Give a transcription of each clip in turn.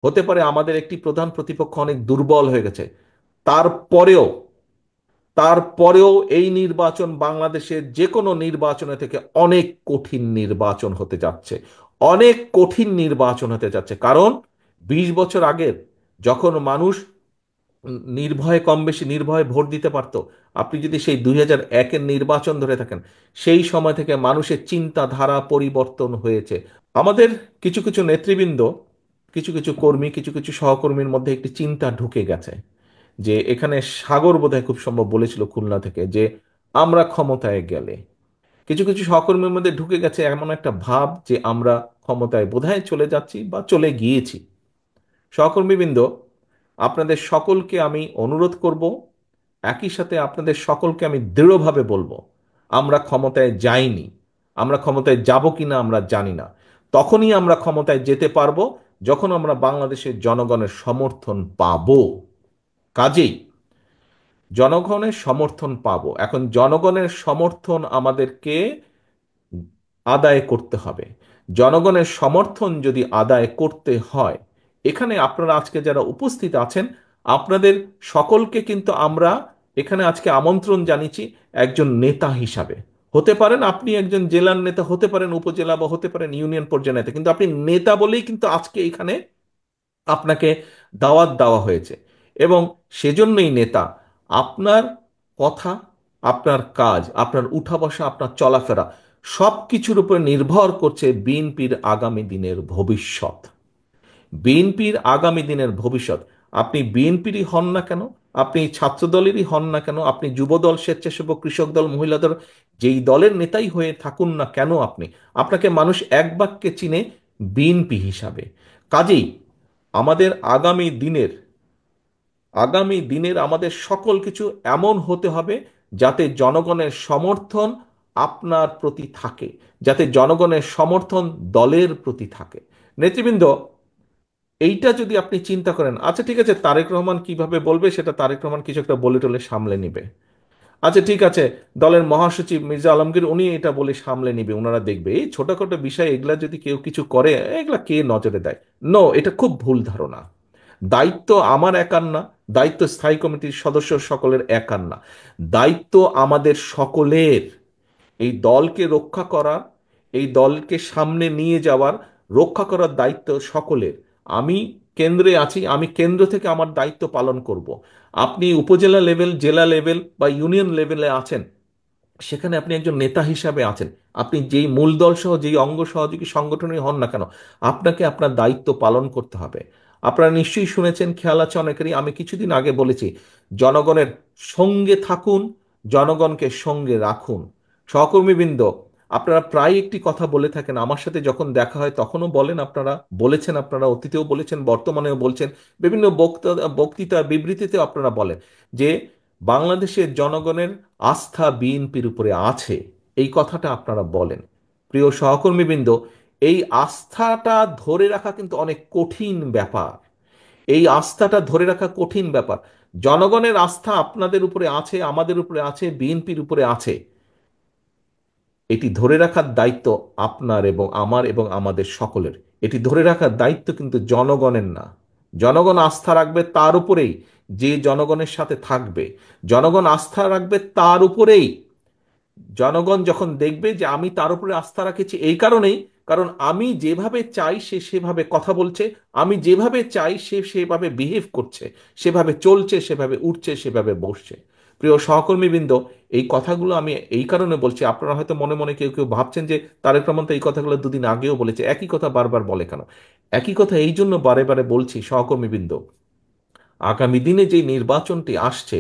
হতে পারে আমাদের একটি প্রধান প্রতিপক্ষ অনেক দুর্বল হয়ে গেছে। তারপরেও তারপরেও এই নির্বাচন বাংলাদেশের যে কোনো নির্বাচনে থেকে অনেক কঠিন নির্বাচন হতে যাচ্ছে। অনেক কঠিন নির্বাচন হতে যাচ্ছে, কারণ 20 বছর আগের যখন মানুষ নির্ভয়ে, কম বেশি নির্ভয়ে ভোট দিতে পারতো, আপনি যদি সেই 2001-এর নির্বাচন ধরে থাকেন, সেই সময় থেকে মানুষের চিন্তাধারা পরিবর্তন হয়েছে। আমাদের কিছু কিছু নেতৃবৃন্দ, কিছু কিছু কর্মী, কিছু কিছু সহকর্মীর মধ্যে একটি চিন্তা ঢুকে গেছে যে এখানে সাগর বোধহয় খুব সম্ভব বলেছিল খুলনা থেকে, যে আমরা ক্ষমতায় গেলে, কিছু কিছু সহকর্মীর মধ্যে ঢুকে গেছে এমন একটা ভাব যে আমরা ক্ষমতায় বোধহয় চলে যাচ্ছি বা চলে গিয়েছি। সহকর্মীবৃন্দ, আপনাদের সকলকে আমি অনুরোধ করব, একই সাথে আপনাদের সকলকে আমি দৃঢ়ভাবে বলবো, আমরা ক্ষমতায় যাইনি। আমরা ক্ষমতায় যাব কিনা আমরা জানি না। তখনই আমরা ক্ষমতায় যেতে পারবো যখন আমরা বাংলাদেশের জনগণের সমর্থন পাবো। কাজেই জনগণের সমর্থন পাবো, এখন জনগণের সমর্থন আমাদেরকে আদায় করতে হবে। জনগণের সমর্থন যদি আদায় করতে হয়, এখানে আপনারা আজকে যারা উপস্থিত আছেন, আপনাদের সকলকে কিন্তু আমরা এখানে আজকে আমন্ত্রণ জানিয়েছি একজন নেতা হিসাবে। হতে পারেন আপনি একজন জেলার নেতা, হতে পারেন উপজেলা, বা হতে পারেন ইউনিয়ন পর্যায়ের নেতা, কিন্তু আপনি নেতা বলেই কিন্তু আজকে এখানে আপনাকে দাওয়াত দেওয়া হয়েছে। এবং সেজন্যই নেতা, আপনার কথা, আপনার কাজ, আপনার উঠা বসা, আপনার চলাফেরা, সব কিছুর উপর নির্ভর করছে বিএনপির আগামী দিনের ভবিষ্যৎ। বিএনপির আগামী দিনের ভবিষ্যৎ। আপনি বিএনপিরই হন না কেন, আপনি ছাত্র দলেরই হন না কেন, আপনি যুবদল, স্বেচ্ছাসেবক, কৃষক দল, মহিলা দল, যেই দলের নেতাই হয়ে থাকুন না কেন, আপনাকে মানুষ এক বাক্যে চিনে বিএনপি হিসাবে। কাজেই আমাদের আগামী দিনের আমাদের সকল কিছু এমন হতে হবে যাতে জনগণের সমর্থন আপনার প্রতি থাকে, যাতে জনগণের সমর্থন দলের প্রতি থাকে। নেতৃবৃন্দ, এইটা যদি আপনি চিন্তা করেন, আচ্ছা ঠিক আছে, তারেক রহমান কিভাবে বলবে সেটা তারেক রহমান কিছু একটা বলে টলে সামলে নিবে। আচ্ছা ঠিক আছে, দলের মহাসচিব মির্জা আলমগীর উনি এটা বলে সামলে নিবে, ওনারা দেখবে। এই ছোটখাটো বিষয় এগুলা যদি কেউ কিছু করে, এগুলা কে নজরে দেয়? নো, এটা খুব ভুল ধারণা। দায়িত্ব আমার একার না, দায়িত্ব স্থায়ী কমিটির সদস্য সকলের একার না, দায়িত্ব আমাদের সকলের। এই দলকে রক্ষা করা, এই দলকে সামনে নিয়ে যাওয়ার, রক্ষা করার দায়িত্ব সকলের। আমি কেন্দ্রে আছি, আমি কেন্দ্র থেকে আমার দায়িত্ব পালন করব। আপনি উপজেলা লেভেল, জেলা লেভেল বা ইউনিয়ন লেভেলে আছেন, সেখানে আপনি একজন নেতা হিসাবে আছেন। আপনি যেই মূল দল সহ যেই অঙ্গ সহযোগী সংগঠনই হন না কেন, আপনাকে আপনার দায়িত্ব পালন করতে হবে। আপনারা নিশ্চয়ই শুনেছেন, খেয়াল আছে অনেকেরই, আমি কিছুদিন আগে বলেছি, জনগণের সঙ্গে থাকুন, জনগণকে সঙ্গে রাখুন। সহকর্মীবৃন্দ, আপনারা প্রায় একটি কথা বলে থাকেন, আমার সাথে যখন দেখা হয় তখনও বলেন, আপনারা বলেছেন, আপনারা অতীতেও বলেছেন, বর্তমানেও বলছেন, বিভিন্ন বক্তৃতা বিবৃতিতে আপনারা বলেন যে বাংলাদেশের জনগণের আস্থা বিএনপির উপরে আছে। এই কথাটা আপনারা বলেন। প্রিয় সহকর্মীবৃন্দ, এই আস্থাটা ধরে রাখা কিন্তু অনেক কঠিন ব্যাপার। এই আস্থাটা ধরে রাখা কঠিন ব্যাপার। জনগণের আস্থা আপনাদের উপরে আছে, আমাদের উপরে আছে, বিএনপির উপরে আছে। এটি ধরে রাখার দায়িত্ব আপনার এবং আমার এবং আমাদের সকলের। এটি ধরে রাখার দায়িত্ব কিন্তু জনগণের না। জনগণ আস্থা রাখবে তার উপরেই যে জনগণের সাথে থাকবে। জনগণ আস্থা রাখবে তার উপরেই, জনগণ যখন দেখবে যে আমি তার উপরে আস্থা রাখেছি এই কারণেই, কারণ আমি যেভাবে চাই সে সেভাবে কথা বলছে, আমি যেভাবে চাই সে সেভাবে বিহেভ করছে, সেভাবে চলছে, সেভাবে উঠছে, সেভাবে বসছে। প্রিয় সহকর্মীবৃন্দ, এই কথাগুলো আমি এই কারণে বলছি, আপনারা হয়তো মনে মনে কেউ কেউ ভাবছেন যে তারেক রহমান তো এই কথাগুলো দুদিন আগেও বলেছে, একই কথা বারবার বলে কেন? একই কথা এই জন্য বারে বারে বলছি সহকর্মীবৃন্দ, আগামী দিনে যে নির্বাচনটি আসছে,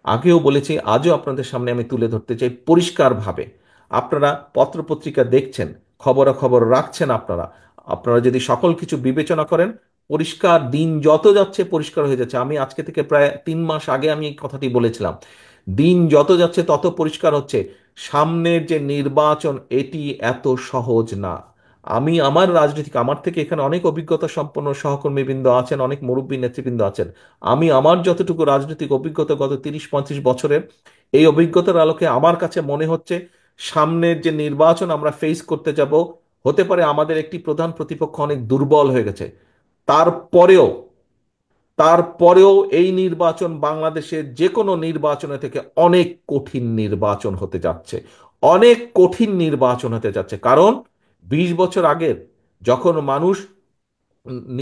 আগেও বলেছি, আজও আপনাদের সামনে আমি তুলে ধরতে চাই পরিষ্কারভাবে। আপনারা পত্রপত্রিকা দেখছেন, খবরাখবর রাখছেন, আপনারা আপনারা যদি সকল কিছু বিবেচনা করেন, পরিষ্কার, দিন যত যাচ্ছে পরিষ্কার হয়ে যাচ্ছে। আমি আজকে থেকে প্রায় 3 মাস আগে আমি এই কথাটি বলেছিলাম। দিন যত যাচ্ছে তত পরিষ্কার হচ্ছে, সামনের যে নির্বাচন এটি এত সহজ না। আমি আমার রাজনীতিক, আমার থেকে এখানে অনেক অভিজ্ঞতা সম্পন্ন সহকর্মীবৃন্দ আছেন, অনেক মুরব্বী নেতৃবৃন্দ আছেন। আমি আমার যতটুকু রাজনৈতিক অভিজ্ঞতা গত 30-35 বছরের, এই অভিজ্ঞতার আলোকে আমার কাছে মনে হচ্ছে সামনের যে নির্বাচন আমরা ফেস করতে যাব, হতে পারে আমাদের একটি প্রধান প্রতিপক্ষ অনেক দুর্বল হয়ে গেছে। তারপরেও তারপরেও এই নির্বাচন বাংলাদেশের যে কোনো নির্বাচনের থেকে অনেক কঠিন নির্বাচন হতে যাচ্ছে, অনেক কঠিন নির্বাচন হতে যাচ্ছে। কারণ 20 বছর আগের যখন মানুষ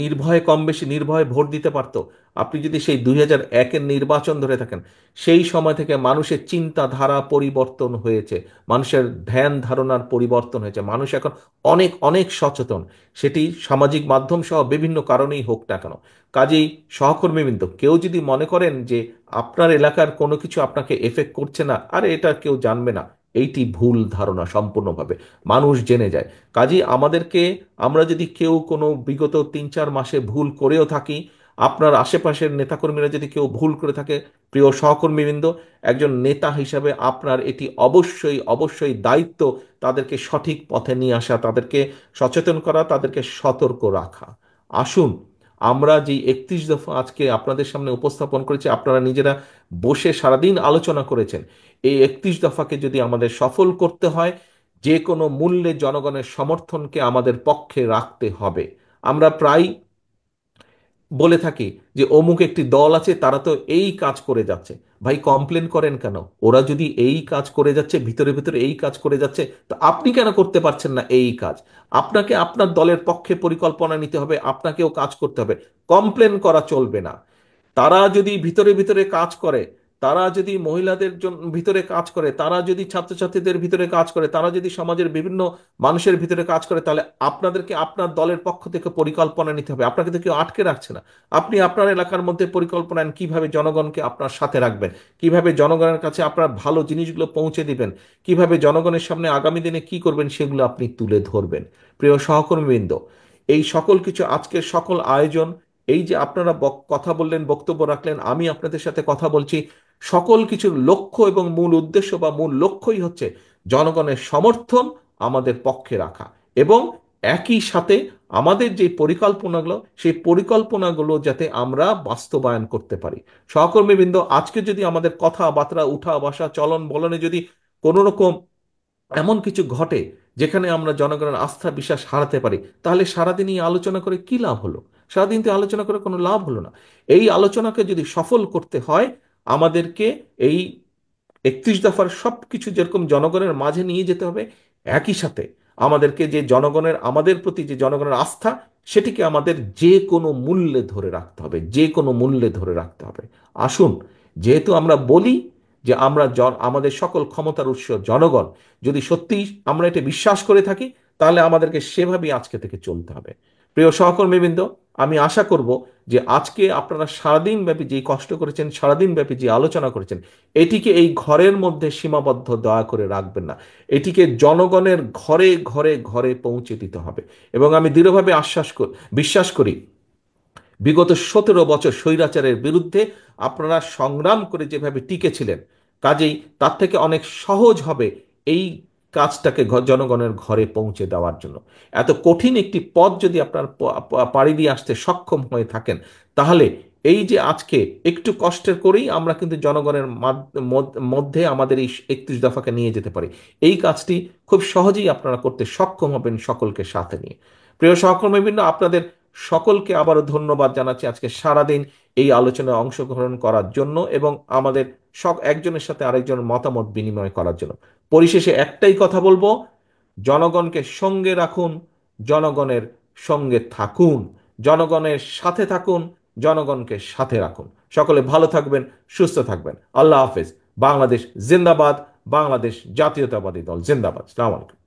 নির্ভয়ে, কম বেশি নির্ভয়ে ভোট দিতে পারতো, আপনি যদি সেই 2001-এর নির্বাচন ধরে থাকেন, সেই সময় থেকে মানুষের চিন্তাধারা পরিবর্তন হয়েছে, মানুষের ধ্যান ধারণার পরিবর্তন হয়েছে, মানুষ এখন অনেক অনেক সচেতন, সেটি সামাজিক মাধ্যম সহ বিভিন্ন কারণেই হোক না কেন। কাজেই সহকর্মীবৃন্দ, কেউ যদি মনে করেন যে আপনার এলাকার কোনো কিছু আপনাকে এফেক্ট করছে না, আরে এটা কেউ জানবে না, এইটি ভুল ধারণা সম্পূর্ণভাবে, মানুষ জেনে যায়। কাজেই আমাদেরকে, আমরা যদি কেউ কোনো বিগত 3-4 মাসে ভুল করেও থাকি, আপনার আশেপাশের নেতাকর্মীরা যদি কেউ ভুল করে থাকে, প্রিয় সহকর্মীবৃন্দ, একজন নেতা হিসাবে আপনার এটি অবশ্যই অবশ্যই দায়িত্ব তাদেরকে সঠিক পথে নিয়ে আসা, তাদেরকে সচেতন করা, তাদেরকে সতর্ক রাখা। আসুন, আমরা যে 31 দফা আজকে আপনাদের সামনে উপস্থাপন করেছি, আপনারা নিজেরা বসে সারাদিন আলোচনা করেছেন, এই 31 দফাকে যদি আমাদের সফল করতে হয়, যে কোনো মূল্যে জনগণের সমর্থনকে আমাদের পক্ষে রাখতে হবে। আমরা প্রায় বলে থাকি যে অমুক একটি দল আছে, তারা তো এই কাজ করে যাচ্ছে। ভাই, কমপ্লেন করেন কেন? ওরা যদি এই কাজ করে যাচ্ছে, ভিতরে ভিতরে এই কাজ করে যাচ্ছে, তো আপনি কেন করতে পারছেন না এই কাজ? আপনাকে আপনার দলের পক্ষে পরিকল্পনা নিতে হবে, আপনাকেও কাজ করতে হবে, কমপ্লেন করা চলবে না। তারা যদি ভিতরে ভিতরে কাজ করে, তারা যদি মহিলাদের জন্য ভিতরে কাজ করে, তারা যদি ছাত্রছাত্রীদের ভিতরে কাজ করে, তারা যদি সমাজের বিভিন্ন মানুষের ভিতরে কাজ করে, তাহলে আপনাদেরকে আপনার দলের পক্ষ থেকে পরিকল্পনা নিতে হবে। আপনাকে তো কেউ আটকে রাখছে না। আপনি আপনার এলাকার মধ্যে পরিকল্পনা নেন, কিভাবে জনগণকে আপনার সাথে রাখবেন, কিভাবে জনগণের কাছে আপনার ভালো জিনিসগুলো পৌঁছে দিবেন, কিভাবে জনগণের সামনে আগামী দিনে কি করবেন সেগুলো আপনি তুলে ধরবেন। প্রিয় সহকর্মীবৃন্দ, এই সকল কিছু, আজকের সকল আয়োজন, এই যে আপনারা কথা বললেন, বক্তব্য রাখলেন, আমি আপনাদের সাথে কথা বলছি, সকল কিছুর লক্ষ্য এবং মূল উদ্দেশ্য বা মূল লক্ষ্যই হচ্ছে জনগণের সমর্থন আমাদের পক্ষে রাখা, এবং একই সাথে আমাদের যে পরিকল্পনাগুলো, সেই পরিকল্পনাগুলো যাতে আমরা বাস্তবায়ন করতে পারি। সহকর্মীবৃন্দ, আজকে যদি আমাদের কথাবার্তা, উঠা বসা, চলন বলনে যদি কোনো রকম এমন কিছু ঘটে যেখানে আমরা জনগণের আস্থা বিশ্বাস হারাতে পারি, তাহলে সারাদিন এই আলোচনা করে কি লাভ হলো? সারাদিন তো আলোচনা করে কোনো লাভ হলো না। এই আলোচনাকে যদি সফল করতে হয়, আমাদেরকে এই 31 দফার সব কিছু যেরকম জনগণের মাঝে নিয়ে যেতে হবে, একই সাথে আমাদেরকে যে জনগণের, আমাদের প্রতি যে জনগণের আস্থা, সেটিকে আমাদের যে কোনো মূল্যে ধরে রাখতে হবে, যে কোনো মূল্যে ধরে রাখতে হবে। আসুন, যেহেতু আমরা বলি যে আমরা আমাদের সকল ক্ষমতার উৎস জনগণ, যদি সত্যি আমরা এটা বিশ্বাস করে থাকি, তাহলে আমাদেরকে সেভাবেই আজকে থেকে চলতে হবে। প্রিয় সহকর্মীবৃন্দ, আমি আশা করব যে আজকে আপনারা সারাদিন ব্যাপী যে কষ্ট করেছেন, সারাদিন ব্যাপী যে আলোচনা করেছেন, এটিকে এই ঘরের মধ্যে সীমাবদ্ধ দয়া করে রাখবেন না। এটিকে জনগণের ঘরে ঘরে ঘরে পৌঁছে দিতে হবে। এবং আমি দৃঢ়ভাবে বিশ্বাস করি, বিগত 17 বছর স্বৈরাচারের বিরুদ্ধে আপনারা সংগ্রাম করে যেভাবে টিকেছিলেন, কাজেই তার থেকে অনেক সহজ হবে এই কাজটাকে জনগণের ঘরে পৌঁছে দেওয়ার জন্য। এত কঠিন একটি পথ যদি আপনার পাড়ি দিয়ে আসতে সক্ষম হয়ে থাকেন, তাহলে এই যে আজকে একটু কষ্টের করেই আমরা কিন্তু জনগণের মধ্যে আমাদের এই 31 দফাকে নিয়ে যেতে পারি। এই কাজটি খুব সহজেই আপনারা করতে সক্ষম হবেন, সকলকে সাথে নিয়ে। প্রিয় সহকর্মীবৃন্দ, আপনাদের সকলকে আবারও ধন্যবাদ জানাচ্ছি আজকে সারাদিন এই আলোচনায় অংশগ্রহণ করার জন্য, এবং আমাদের সব একজনের সাথে আরেকজনের মতামত বিনিময় করার জন্য। পরিশেষে একটাই কথা বলবো, জনগণকে সঙ্গে রাখুন, জনগণের সঙ্গে থাকুন, জনগণের সাথে থাকুন, জনগণকে সাথে রাখুন। সকলে ভালো থাকবেন, সুস্থ থাকবেন। আল্লাহ হাফেজ। বাংলাদেশ জিন্দাবাদ। বাংলাদেশ জাতীয়তাবাদী দল জিন্দাবাদ। আসসালামু আলাইকুম।